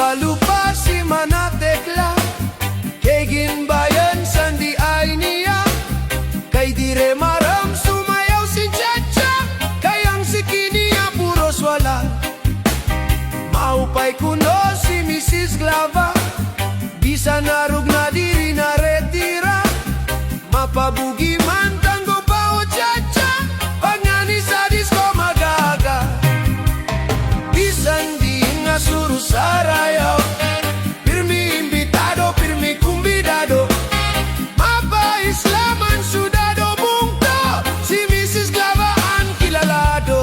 Naglupa-lupa si Manatekla, kay ginbayan sandi ay niya, kay dire maram sumayaw si Chacha, kayang si Kiniya puros wala. Maupay kuno si Mrs. Glava, bisa narug na diri na retira, mapabugi man tango pa o Chacha, pag nani sa disco magaga. Bisan di nga suru sarayaw, pirmi imbitado, pirmi kumbidado, mapa-islaman sudado bungto, si Mrs. Glava ang kilalado.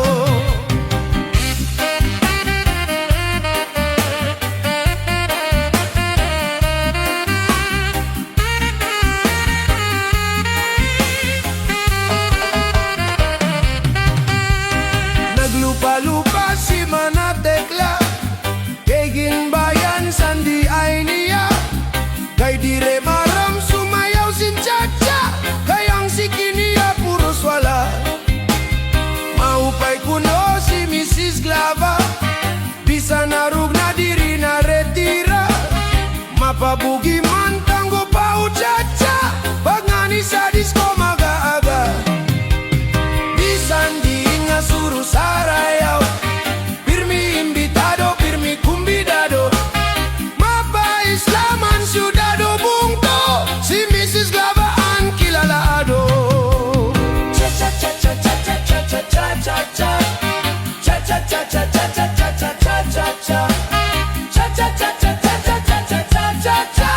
Naglupa-lupa si Manatekla, kay ginbayan sandi ay niya, kay dire maram sumayaw si Chacha, kayang si Kiniya puros wala. Maupay kuno si Mrs. Glava, bisa narug na diri na retira, mapabugi man tango pa o Chacha, pag ngani sa disco mag-aaga. Bisan di nga suru sarayaw, pirmi imbitado, pirmi kumbidado, mapa-islaman sudado bungto, si Mrs. Glava ang kilalado. Cha-cha-cha-cha-cha-cha-cha-cha-cha-cha-cha, cha-cha-cha-cha-cha-cha-cha-cha-cha-cha, cha-cha-cha-cha-cha-cha-cha-cha-cha-cha.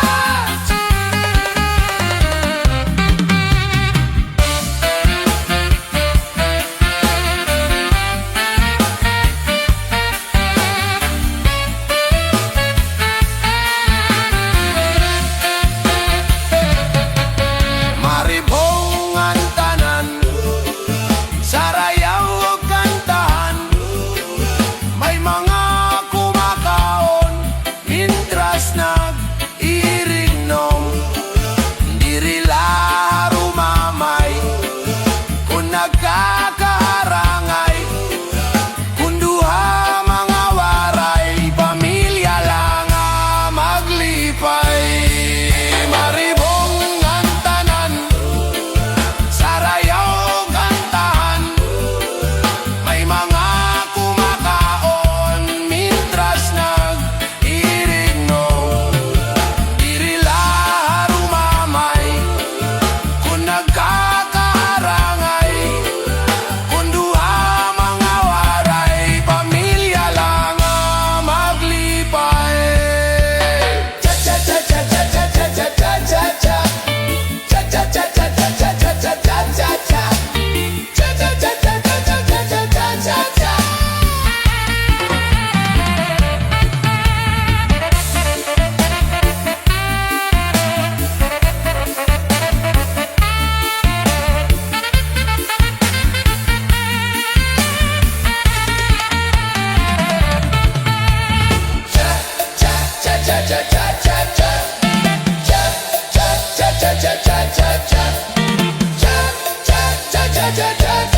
Maribongan tanan, sarayaw o kantahan, may mga kumakaon, mintras nag-iirignom, diri laro mamay, kung nagkakaharangay, kung duha mga waray, pamilya lang ang maglipay. Maribongan tanan, sarayaw o kantahan, may mga kumakaon, mintras nag-iirignom, diri laro mamay, kung nagkakaharangay, kung duha mga waray, pamilya lang ang maglipay. Cha-cha-cha-cha-cha-cha-cha-cha-cha-cha, cha-cha-cha-cha-cha-cha-cha-cha-cha-cha, cha-cha-cha-cha-cha-cha-cha-cha-cha. Cha-cha-cha-cha-cha-cha-cha, cha-cha-cha-cha-cha-cha-cha, cha-cha-cha-cha-cha-cha.